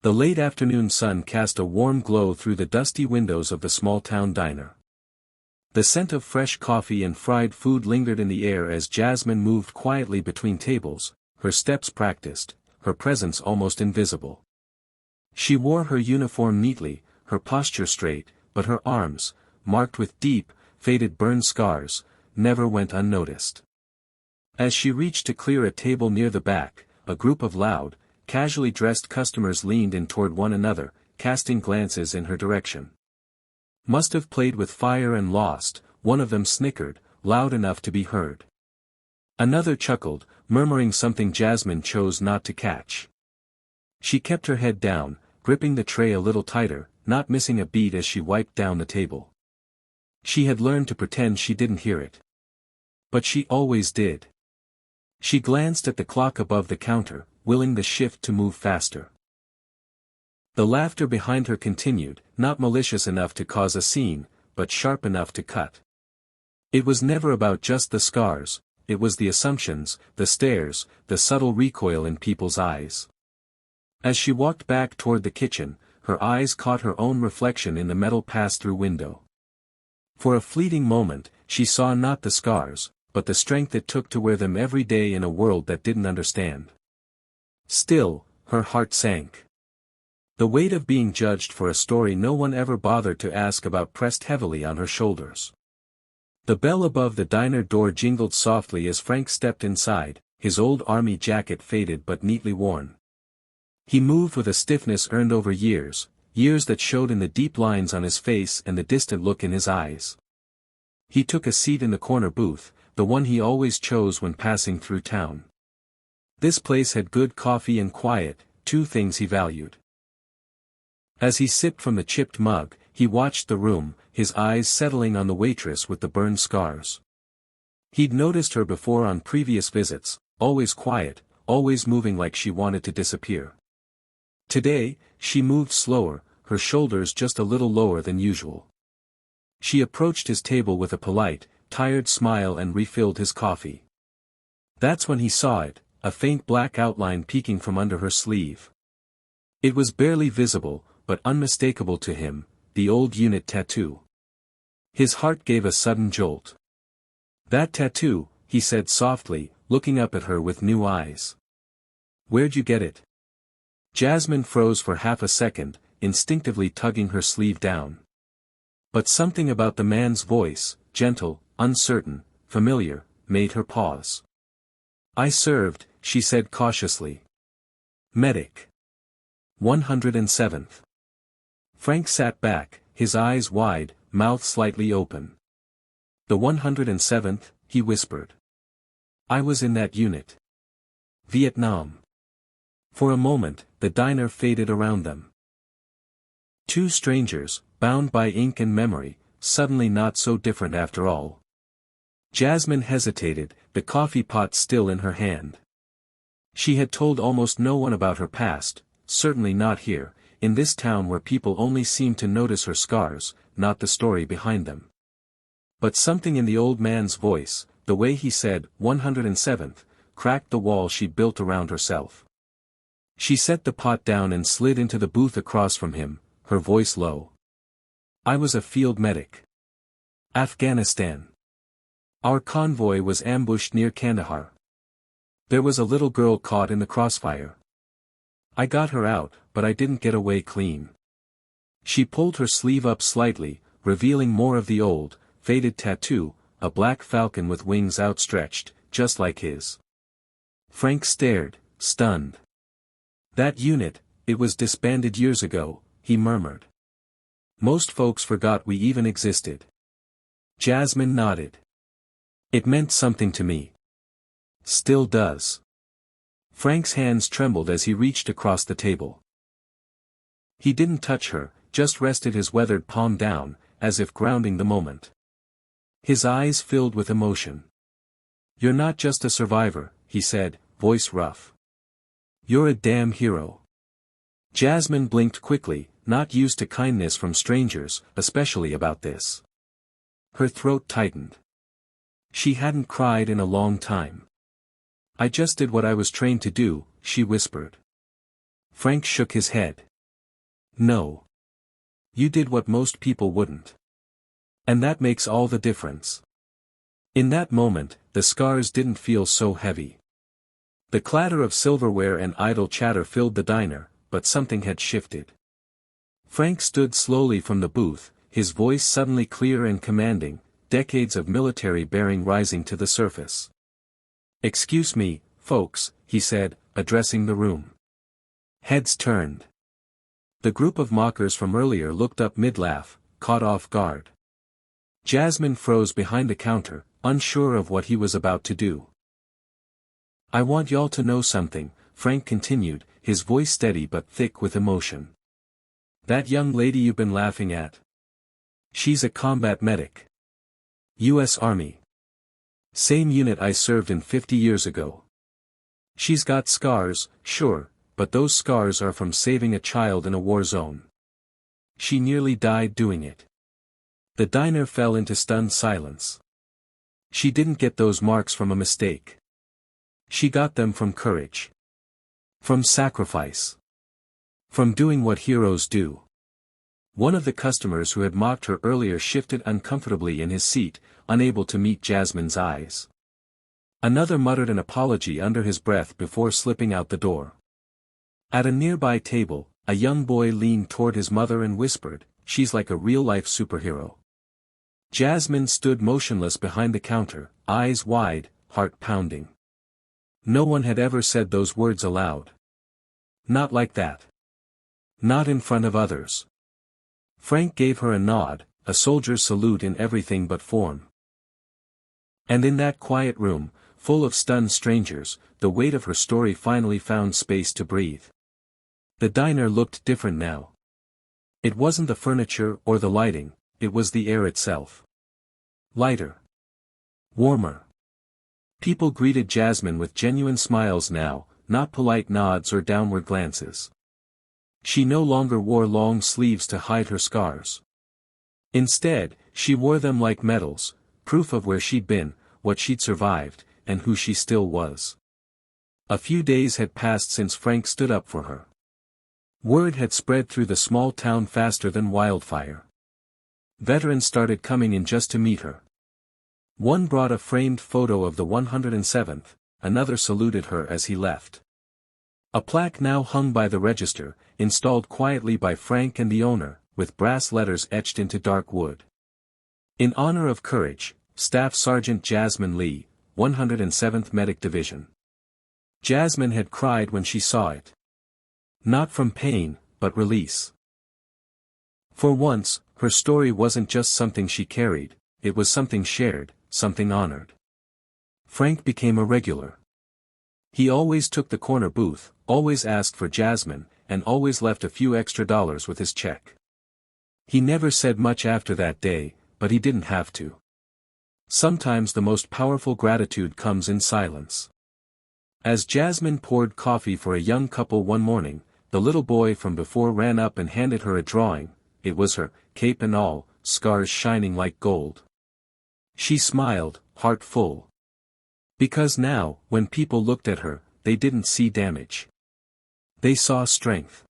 The late afternoon sun cast a warm glow through the dusty windows of the small-town diner. The scent of fresh coffee and fried food lingered in the air as Jasmine moved quietly between tables, her steps practiced, her presence almost invisible. She wore her uniform neatly, her posture straight, but her arms, marked with deep, faded burn scars, never went unnoticed. As she reached to clear a table near the back, a group of loud, casually dressed customers leaned in toward one another, casting glances in her direction. "Must have played with fire and lost," one of them snickered, loud enough to be heard. Another chuckled, murmuring something Jasmine chose not to catch. She kept her head down, gripping the tray a little tighter, not missing a beat as she wiped down the table. She had learned to pretend she didn't hear it. But she always did. She glanced at the clock above the counter, willing the shift to move faster. The laughter behind her continued, not malicious enough to cause a scene, but sharp enough to cut. It was never about just the scars, it was the assumptions, the stares, the subtle recoil in people's eyes. As she walked back toward the kitchen, her eyes caught her own reflection in the metal pass-through window. For a fleeting moment, she saw not the scars, but the strength it took to wear them every day in a world that didn't understand. Still, her heart sank. The weight of being judged for a story no one ever bothered to ask about pressed heavily on her shoulders. The bell above the diner door jingled softly as Frank stepped inside, his old army jacket faded but neatly worn. He moved with a stiffness earned over years, years that showed in the deep lines on his face and the distant look in his eyes. He took a seat in the corner booth, the one he always chose when passing through town. This place had good coffee and quiet, two things he valued. As he sipped from the chipped mug, he watched the room, his eyes settling on the waitress with the burned scars. He'd noticed her before on previous visits, always quiet, always moving like she wanted to disappear. Today, she moved slower, her shoulders just a little lower than usual. She approached his table with a polite, tired smile and refilled his coffee. That's when he saw it, a faint black outline peeking from under her sleeve. It was barely visible, but unmistakable to him, the old unit tattoo. His heart gave a sudden jolt. "That tattoo," he said softly, looking up at her with new eyes. "Where'd you get it?" Jasmine froze for half a second, instinctively tugging her sleeve down. But something about the man's voice, gentle, uncertain, familiar, made her pause. "I served," she said cautiously. "Medic. 107th. Frank sat back, his eyes wide, mouth slightly open. "The 107th, he whispered. "I was in that unit. Vietnam." For a moment, the diner faded around them. Two strangers, bound by ink and memory, suddenly not so different after all. Jasmine hesitated, the coffee pot still in her hand. She had told almost no one about her past, certainly not here, in this town where people only seemed to notice her scars, not the story behind them. But something in the old man's voice, the way he said 107th, cracked the wall she built around herself. She set the pot down and slid into the booth across from him, her voice low. "I was a field medic. Afghanistan. Our convoy was ambushed near Kandahar. There was a little girl caught in the crossfire. I got her out, but I didn't get away clean." She pulled her sleeve up slightly, revealing more of the old, faded tattoo, a black falcon with wings outstretched, just like his. Frank stared, stunned. "That unit, it was disbanded years ago," he murmured. "Most folks forgot we even existed." Jasmine nodded. "It meant something to me. Still does." Frank's hands trembled as he reached across the table. He didn't touch her, just rested his weathered palm down, as if grounding the moment. His eyes filled with emotion. "You're not just a survivor," he said, voice rough. "You're a damn hero." Jasmine blinked quickly, not used to kindness from strangers, especially about this. Her throat tightened. She hadn't cried in a long time. "I just did what I was trained to do," she whispered. Frank shook his head. No. You did what most people wouldn't. And that makes all the difference. In that moment, the scars didn't feel so heavy. The clatter of silverware and idle chatter filled the diner, but something had shifted. Frank stood slowly from the booth, his voice suddenly clear and commanding, decades of military bearing rising to the surface. "Excuse me, folks," he said, addressing the room. Heads turned. The group of mockers from earlier looked up mid-laugh, caught off guard. Jasmine froze behind the counter, unsure of what he was about to do. "I want y'all to know something," Frank continued, his voice steady but thick with emotion. "That young lady you've been laughing at. She's a combat medic. U.S. Army. Same unit I served in 50 years ago. She's got scars, sure, but those scars are from saving a child in a war zone. She nearly died doing it." The diner fell into stunned silence. She didn't get those marks from a mistake. She got them from courage. From sacrifice. From doing what heroes do. One of the customers who had mocked her earlier shifted uncomfortably in his seat, unable to meet Jasmine's eyes. Another muttered an apology under his breath before slipping out the door. At a nearby table, a young boy leaned toward his mother and whispered, "She's like a real-life superhero." Jasmine stood motionless behind the counter, eyes wide, heart pounding. No one had ever said those words aloud. Not like that. Not in front of others. Frank gave her a nod, a soldier's salute in everything but form. And in that quiet room, full of stunned strangers, the weight of her story finally found space to breathe. The diner looked different now. It wasn't the furniture or the lighting, it was the air itself. Lighter. Warmer. People greeted Jasmine with genuine smiles now, not polite nods or downward glances. She no longer wore long sleeves to hide her scars. Instead, she wore them like medals, proof of where she'd been, what she'd survived, and who she still was. A few days had passed since Frank stood up for her. Word had spread through the small town faster than wildfire. Veterans started coming in just to meet her. One brought a framed photo of the 107th, another saluted her as he left. A plaque now hung by the register, installed quietly by Frank and the owner, with brass letters etched into dark wood. In honor of courage, Staff Sergeant Jasmine Lee, 107th Medic Division. Jasmine had cried when she saw it. Not from pain, but release. For once, her story wasn't just something she carried, it was something shared, something honored. Frank became a regular. He always took the corner booth, always asked for Jasmine, and always left a few extra dollars with his check. He never said much after that day, but he didn't have to. Sometimes the most powerful gratitude comes in silence. As Jasmine poured coffee for a young couple one morning, the little boy from before ran up and handed her a drawing. It was her, cape and all, scars shining like gold. She smiled, heart full. Because now, when people looked at her, they didn't see damage. They saw strength.